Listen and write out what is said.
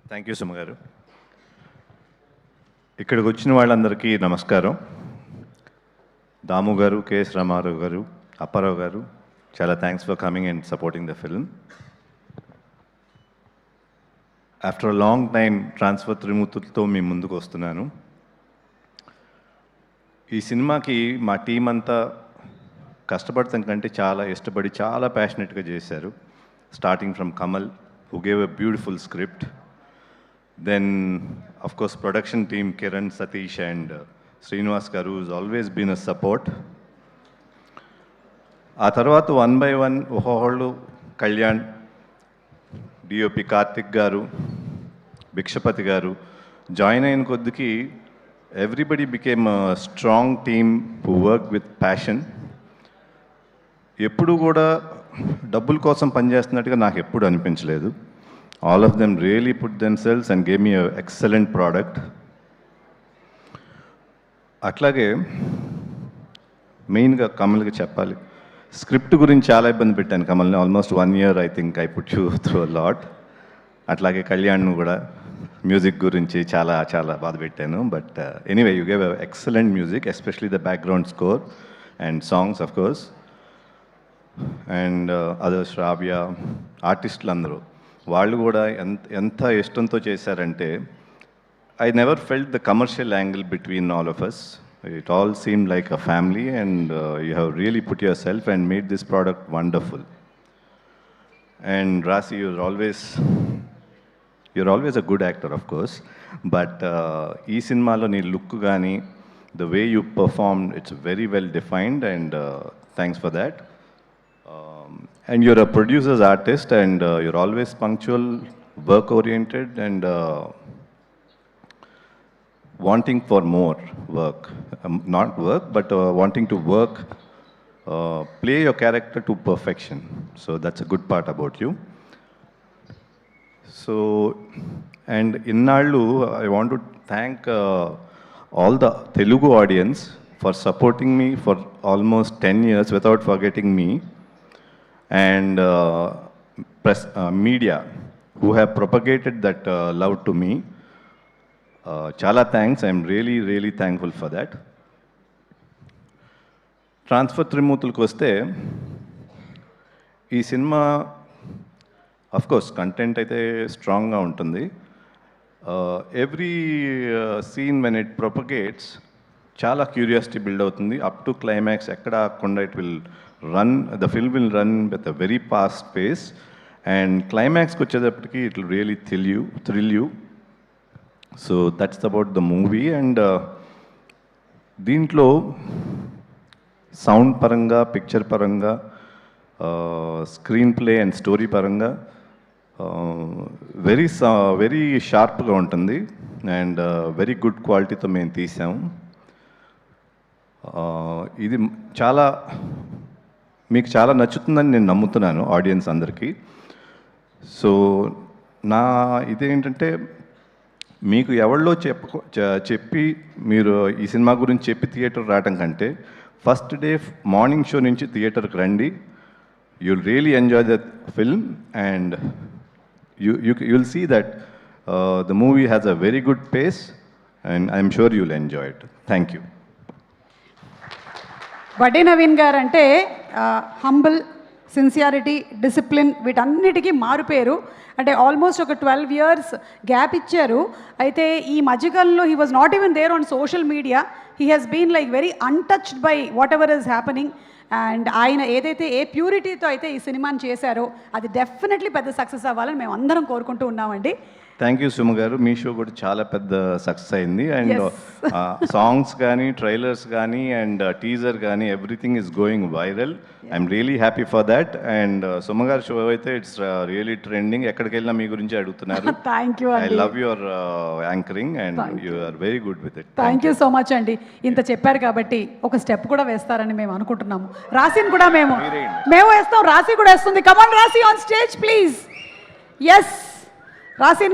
Thank you Suma గారు. ఇక్కడికి వచ్చిన వాళ్ళందరికీ నమస్కారం. దాము గారు, కెఎస్ రామారావు గారు, అప్పారావు గారు, చాలా thanks for coming and supporting the film. After a long time transfer త్రిమూర్తులతో మీ ముందుకు వస్తున్నాను. ఈ సినిమాకి మా టీం అంతా కష్టపడతాం కంటే చాలా ఇష్టపడి చాలా ప్యాషనెట్గా చేశారు. Starting from Kamal, who gave a beautiful script. Then, of course, production team, Kiran, Satish and Srinivas garu has always been a support. ఆ తర్వాత వన్ బై వన్ ఒక్కొక్కళ్ళు, కళ్యాణ్, డిఓపి కార్తిక్ గారు, భిక్షపతి గారు జాయిన్ అయిన కొద్దికి everybody became a strong team who work with passion. ఎప్పుడు కూడా డబ్బుల కోసం పనిచేస్తున్నట్టుగా నాకు ఎప్పుడు అనిపించలేదు. All of them really put themselves and gave me excellent product. అట్లాగే మెయిన్గా కమల్కి చెప్పాలి, స్క్రిప్ట్ గురించి చాలా ఇబ్బంది పెట్టాను కమల్ని. Almost 1 year I think I put you through a lot. అట్లాగే కళ్యాణ్ను కూడా మ్యూజిక్ గురించి చాలా చాలా బాధ పెట్టాను. But anyway, you gave excellent music, especially the background score and songs of course. And other Sravya, ఆర్టిస్టులు అందరూ వాళ్ళు కూడా ఎంత ఇష్టంతో చేశారంటే I never felt the commercial angle between all of us. It all seem like a family and you have really put yourself and made this product wonderful. And Raashi, you're always a good actor, of course, but ఈ సినిమాలో నీ look కానీ the way you performed, it's very well defined and thanks for that. And you're a producer's artist and you're always punctual, work oriented and wanting for more work. Not work, but wanting to work, play your character to perfection. So that's a good part about you. So, and innallu, I want to thank all the Telugu audience for supporting me for almost 10 years without forgetting me, and press media who have propagated that love to me. Chala thanks. I'm really, really thankful for that. Transfer త్రిమూర్తులకు వస్తే ఈ cinema of course content అయితే స్ట్రాంగ్గా ఉంటుంది. Every scene when it propagates చాలా curiosity build అవుతుంది. Up to climax ఎక్కడ ఆగకుండా it will run, the film will run with a very fast pace. And క్లైమాక్స్కి వచ్చేటప్పటికి it will really thrill you. So that's about the movie. And దీంట్లో sound పరంగా, picture పరంగా, screenplay and story పరంగా very షార్ప్గా ఉంటుంది and very good క్వాలిటీతో మేము తీసాము. ఇది మీకు చాలా నచ్చుతుందని నేను నమ్ముతున్నాను, ఆడియన్స్ అందరికీ. సో నా ఇదేంటంటే, మీకు ఎవరిలో చెప్పి మీరు ఈ సినిమా గురించి చెప్పి థియేటర్ రావటం కంటే ఫస్ట్ డే మార్నింగ్ షో నుంచి థియేటర్కి రండి. you'll really enjoy the film and you'll see that the movie has a very good pace and I'm sure you'll enjoy it. Thank you. Vadde Naveen గారు అంటే హంబుల్, సిన్సియారిటీ, డిసిప్లిన్ వీటన్నిటికీ మారుపేరు. అంటే almost ఒక 12 years gap ఇచ్చారు. అయితే ఈ మధ్యకాలంలో he was not even there on social media. He has been like very untouched by whatever is happening. And ఆయన ఏదైతే ఏ ప్యూరిటీతో అయితే ఈ సినిమాని చేశారో అది డెఫినెట్లీ పెద్ద సక్సెస్ అవ్వాలని మేము అందరం కోరుకుంటూ ఉన్నామండి. థ్యాంక్ యూ సుమ గారు. మీ షో కూడా చాలా పెద్ద సక్సెస్ అయింది. అండ్ సాంగ్స్ కానీ, ట్రైలర్స్ కానీ అండ్ టీజర్ కానీ everything is going viral. I'm really happy for that. And Suma గారి షో అయితే ఇట్స్ రియలీ ట్రెండింగ్. ఎక్కడికి వెళ్ళినా మీ గురించి అడుగుతున్నారు. Thank you. I love your anchoring and you are very good with it. Thank you so much అండి. ఇంత చెప్పారు కాబట్టి ఒక స్టెప్ కూడా వేస్తారని మేము అనుకుంటున్నాము. రాశిని కూడా మేము వేస్తాం, రాశి కూడా వేస్తుంది. కమాన్ రాశి, ఆన్ స్టేజ్ ప్లీజ్. ఎస్, రాశి.